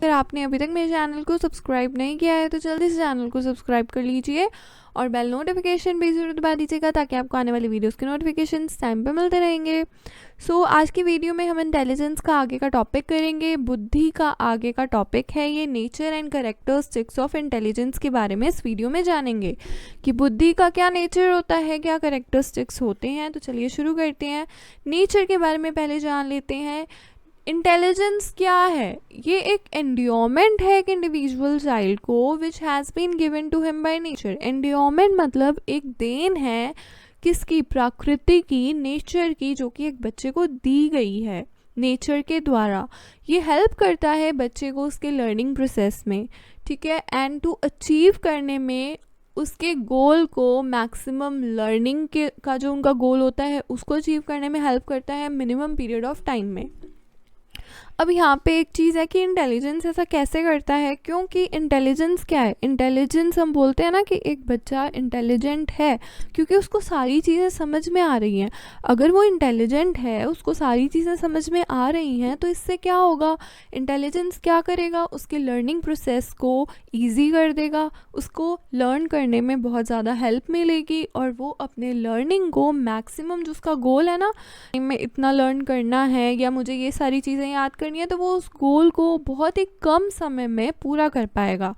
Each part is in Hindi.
अगर आपने अभी तक मेरे चैनल को सब्सक्राइब नहीं किया है तो जल्दी से चैनल को सब्सक्राइब कर लीजिए और बेल नोटिफिकेशन भी ज़रूर दबा दीजिएगा ताकि आपको आने वाली वीडियोस के नोटिफिकेशन टाइम पे मिलते रहेंगे। आज की वीडियो में हम इंटेलिजेंस का आगे का टॉपिक करेंगे। बुद्धि का आगे का टॉपिक है ये nature and characteristics of intelligence के बारे में इस वीडियो में जानेंगे कि बुद्धि का क्या नेचर होता है, क्या कैरेक्टरिस्टिक्स होते हैं। तो चलिए शुरू करते हैं। नेचर के बारे में पहले जान लेते हैं। इंटेलिजेंस क्या है? ये एक एंड्योमेंट है एक इंडिविजुअल चाइल्ड को which has been given to him by nature. Endowment मतलब एक देन है किसकी? प्रकृति की, नेचर की, जो कि एक बच्चे को दी गई है नेचर के द्वारा। ये हेल्प करता है बच्चे को उसके लर्निंग प्रोसेस में, ठीक है, एंड टू अचीव करने में उसके गोल को, मैक्सिमम लर्निंग के का जो उनका गोल होता है उसको अचीव करने में हेल्प करता है मिनिमम पीरियड ऑफ टाइम में। अब यहाँ पे एक चीज़ है कि इंटेलिजेंस ऐसा कैसे करता है, क्योंकि इंटेलिजेंस क्या है? इंटेलिजेंस हम बोलते हैं ना कि एक बच्चा इंटेलिजेंट है क्योंकि उसको सारी चीज़ें समझ में आ रही हैं। अगर वो इंटेलिजेंट है, उसको सारी चीज़ें समझ में आ रही हैं, तो इससे क्या होगा? इंटेलिजेंस क्या करेगा? उसके लर्निंग प्रोसेस को ईजी कर देगा, उसको लर्न करने में बहुत ज़्यादा हेल्प मिलेगी और वो अपने लर्निंग को मैक्सिमम, जो उसका गोल है ना, में इतना लर्न करना है या मुझे ये सारी चीज़ें याद करनी है, तो वो उस गोल को बहुत ही कम समय में पूरा कर पाएगा।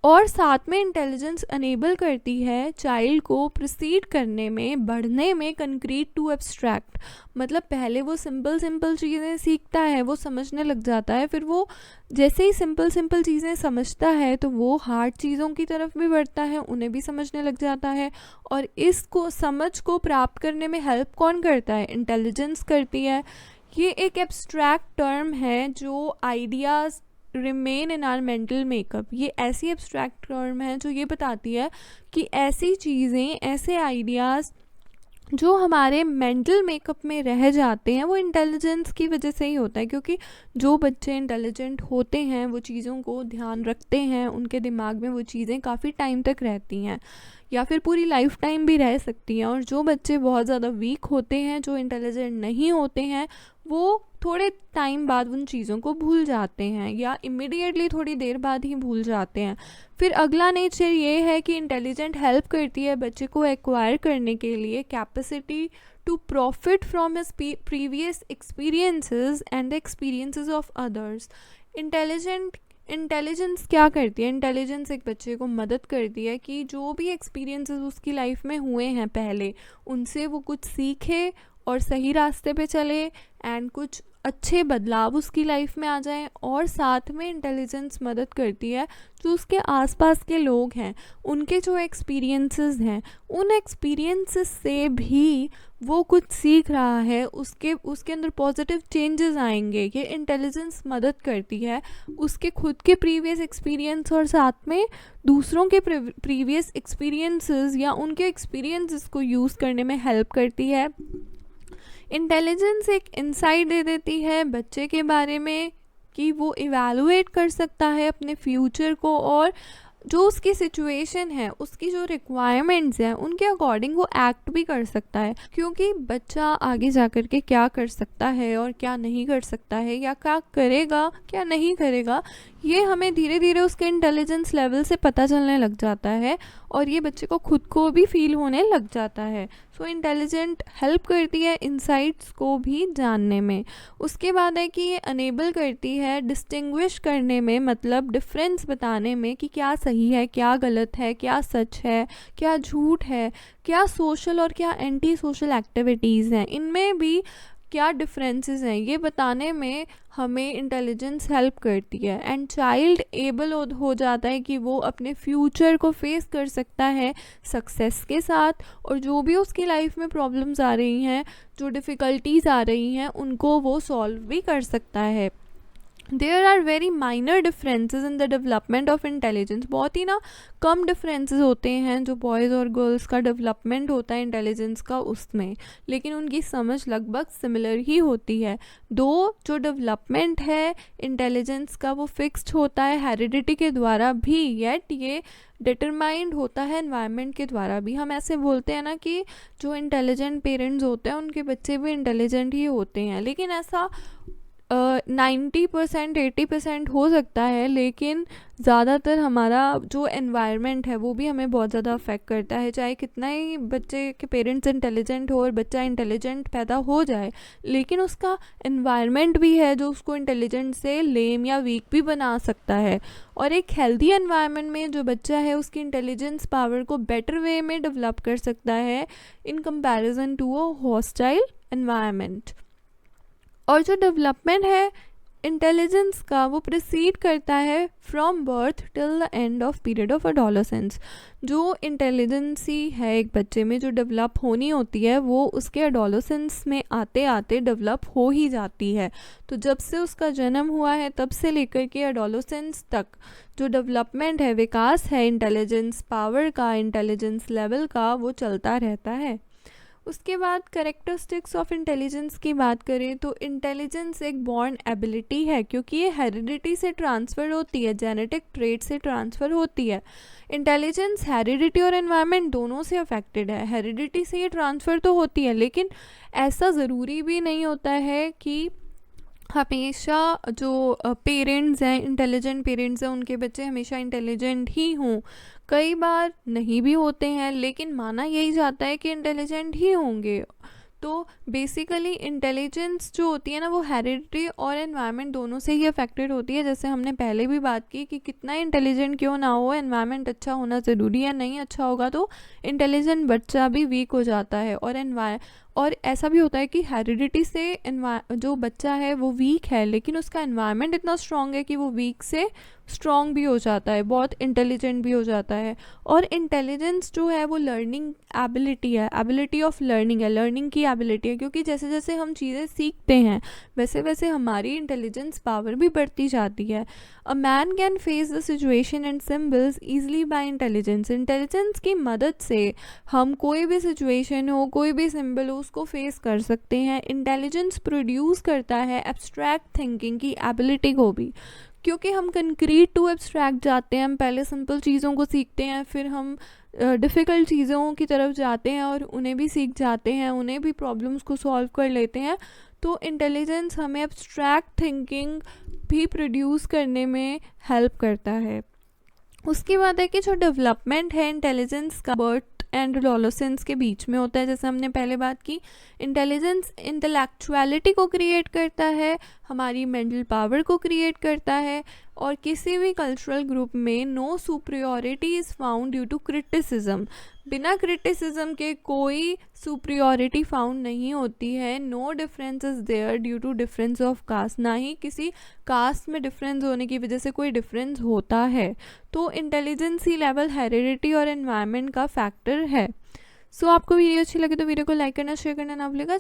और साथ में इंटेलिजेंस अनेबल करती है चाइल्ड को प्रोसीड करने में, बढ़ने में, कंक्रीट टू एब्स्ट्रैक्ट। मतलब पहले वो सिंपल चीज़ें सीखता है, वो समझने लग जाता है, फिर वो जैसे ही सिंपल चीज़ें समझता है तो वो हार्ड चीज़ों की तरफ भी बढ़ता है, उन्हें भी समझने लग जाता है। और इसको, समझ को प्राप्त करने में हेल्प कौन करता है? इंटेलिजेंस करती है। ये एक एब्स्ट्रैक्ट टर्म है जो ideas remain in are mental makeup. ये ऐसी एब्स्ट्रैक्ट टर्म है जो ये बताती है कि ऐसी चीज़ें, ऐसे आइडियाज़ जो हमारे मेंटल मेकअप में रह जाते हैं वो इंटेलिजेंस की वजह से ही होता है। क्योंकि जो बच्चे इंटेलिजेंट होते हैं वो चीज़ों को ध्यान रखते हैं, उनके दिमाग में वो चीज़ें काफ़ी टाइम तक रहती हैं या फिर पूरी लाइफ टाइम भी रह सकती हैं। और जो बच्चे बहुत ज़्यादा वीक होते हैं, जो इंटेलिजेंट नहीं होते हैं, वो थोड़े टाइम बाद उन चीज़ों को भूल जाते हैं या इमीडिएटली थोड़ी देर बाद ही भूल जाते हैं। फिर अगला नेचर ये है कि इंटेलिजेंट हेल्प करती है बच्चे को एक्वायर करने के लिए capacity to profit from his previous experiences and the experiences of others. Intelligence क्या करती है? इंटेलिजेंस एक बच्चे को मदद करती है कि जो भी एक्सपीरियंसेस उसकी लाइफ में हुए हैं पहले, उनसे वो कुछ सीखे और सही रास्ते पे चले एंड कुछ अच्छे बदलाव उसकी लाइफ में आ जाएं। और साथ में इंटेलिजेंस मदद करती है जो उसके आसपास के लोग हैं, उनके जो एक्सपीरियंसेस हैं, उन एक्सपीरियंसेस से भी वो कुछ सीख रहा है, उसके अंदर पॉजिटिव चेंजेस आएंगे। ये इंटेलिजेंस मदद करती है उसके खुद के प्रीवियस एक्सपीरियंस और साथ में दूसरों के प्रीवियस एक्सपीरियंसेस या उनके एक्सपीरियंसेस को यूज़ करने में हेल्प करती है। इंटेलिजेंस एक इंसाइट दे देती है बच्चे के बारे में कि वो इवैल्यूएट कर सकता है अपने फ्यूचर को और जो उसकी सिचुएशन है, उसकी जो रिक्वायरमेंट्स हैं, उनके अकॉर्डिंग वो एक्ट भी कर सकता है। क्योंकि बच्चा आगे जा कर के क्या कर सकता है और क्या नहीं कर सकता है या क्या करेगा क्या नहीं करेगा, ये हमें धीरे धीरे उसके इंटेलिजेंस लेवल से पता चलने लग जाता है और ये बच्चे को खुद को भी फील होने लग जाता है। इंटेलिजेंट हेल्प करती है इंसाइट्स को भी जानने में। उसके बाद है कि ये अनेबल करती है डिस्टिंग्विश करने में, मतलब डिफरेंस बताने में कि क्या सही है, क्या गलत है, क्या सच है, क्या झूठ है, क्या सोशल और क्या एंटी सोशल एक्टिविटीज़ हैं, इनमें भी क्या डिफरेंसेस हैं, ये बताने में हमें इंटेलिजेंस हेल्प करती है। एंड चाइल्ड एबल हो जाता है कि वो अपने फ्यूचर को फेस कर सकता है सक्सेस के साथ और जो भी उसकी लाइफ में प्रॉब्लम्स आ रही हैं, जो डिफ़िकल्टीज़ आ रही हैं, उनको वो सॉल्व भी कर सकता है। There are very minor differences in the development of intelligence. बहुत ही ना कम डिफरेंसेस होते हैं जो बॉयज़ और गर्ल्स का डेवलपमेंट होता है इंटेलिजेंस का उसमें, लेकिन उनकी समझ लगभग सिमिलर ही होती है। दो जो डेवलपमेंट है इंटेलिजेंस का वो फिक्स्ड होता है हेरिडिटी के द्वारा भी, येट ये डिटरमाइंड होता है एनवायरनमेंट के द्वारा भी। हम ऐसे बोलते हैं ना कि जो इंटेलिजेंट पेरेंट्स होते हैं उनके बच्चे भी इंटेलिजेंट ही होते हैं, लेकिन ऐसा 90% 80% हो सकता है, लेकिन ज़्यादातर हमारा जो एनवायरनमेंट है वो भी हमें बहुत ज़्यादा अफेक्ट करता है। चाहे कितना ही बच्चे के पेरेंट्स इंटेलिजेंट हो और बच्चा इंटेलिजेंट पैदा हो जाए, लेकिन उसका एनवायरनमेंट भी है जो उसको इंटेलिजेंट से लेम या वीक भी बना सकता है। और एक हेल्दी एनवायरनमेंट में जो बच्चा है उसकी इंटेलिजेंस पावर को बेटर वे में डेवलप कर सकता है in comparison to a hostile environment. और जो डेवलपमेंट है इंटेलिजेंस का वो प्रोसीड करता है from birth till the end of period of adolescence. जो इंटेलिजेंसी है एक बच्चे में जो डेवलप होनी होती है वो उसके अडोलेसेंस में आते आते डेवलप हो ही जाती है। तो जब से उसका जन्म हुआ है तब से लेकर के अडोलेसेंस तक जो डेवलपमेंट है, विकास है इंटेलिजेंस पावर का, इंटेलिजेंस लेवल का, वो चलता रहता है। उसके बाद करेक्टरिस्टिक्स ऑफ इंटेलिजेंस की बात करें तो इंटेलिजेंस एक बॉर्न एबिलिटी है, क्योंकि ये हेरिडिटी से ट्रांसफ़र होती है, जेनेटिक ट्रेट से ट्रांसफ़र होती है। इंटेलिजेंस हेरिडिटी और एनवायरनमेंट दोनों से अफेक्टेड है। हेरिडिटी से ये ट्रांसफ़र तो होती है, लेकिन ऐसा ज़रूरी भी नहीं होता है कि हमेशा जो पेरेंट्स हैं, इंटेलिजेंट पेरेंट्स हैं, उनके बच्चे हमेशा इंटेलिजेंट ही हों। कई बार नहीं भी होते हैं, लेकिन माना यही जाता है कि इंटेलिजेंट ही होंगे। तो बेसिकली इंटेलिजेंस जो होती है ना वो हेरिडिटी और एनवायरनमेंट दोनों से ही अफेक्टेड होती है। जैसे हमने पहले भी बात की कि कितना इंटेलिजेंट क्यों ना हो, एनवायरनमेंट अच्छा होना ज़रूरी है। नहीं अच्छा होगा तो इंटेलिजेंट बच्चा भी वीक हो जाता है। और ऐसा भी होता है कि हेरिडिटी से जो बच्चा है वो वीक है, लेकिन उसका एनवायरनमेंट इतना स्ट्रॉन्ग है कि वो वीक से स्ट्रॉन्ग भी हो जाता है, बहुत इंटेलिजेंट भी हो जाता है। और इंटेलिजेंस जो है वो लर्निंग एबिलिटी है, एबिलिटी ऑफ लर्निंग है, लर्निंग की एबिलिटी है। क्योंकि जैसे जैसे हम चीज़ें सीखते हैं वैसे वैसे हमारी इंटेलिजेंस पावर भी बढ़ती जाती है। A man can face the situation and symbols easily by intelligence. Intelligence की मदद से हम कोई भी सिचुएशन हो, कोई भी सिंबल हो, उसको फेस कर सकते हैं। इंटेलिजेंस प्रोड्यूस करता है एब्स्ट्रैक्ट थिंकिंग की एबिलिटी को भी, क्योंकि हम कंक्रीट टू एब्स्ट्रैक्ट जाते हैं। हम पहले सिंपल चीज़ों को सीखते हैं, फिर हम डिफ़िकल्ट चीज़ों की तरफ जाते हैं और उन्हें भी सीख जाते हैं, उन्हें भी प्रॉब्लम्स को सॉल्व कर लेते हैं। तो इंटेलिजेंस हमें एब्स्ट्रैक्ट थिंकिंग भी प्रोड्यूस करने में हेल्प करता है। उसके बाद है कि जो डेवलपमेंट है इंटेलिजेंस का बर्थ एंड एडोलेसेंस के बीच में होता है। जैसे हमने पहले बात की, इंटेलिजेंस इंटेलेक्चुअलिटी को क्रिएट करता है, हमारी मेंटल पावर को क्रिएट करता है। और किसी भी कल्चरल ग्रुप में no superiority is found due to criticism. बिना क्रिटिसिज्म के कोई सुप्रियोरिटी फाउंड नहीं होती है। No difference is there due to difference of caste. ना ही किसी कास्ट में डिफरेंस होने की वजह से कोई डिफरेंस होता है। तो इंटेलिजेंस ही लेवल हेरिडिटी और एनवायरनमेंट का फैक्टर है। सो आपको वीडियो अच्छी लगे तो वीडियो को लाइक करना, शेयर करना ना भूलिएगा।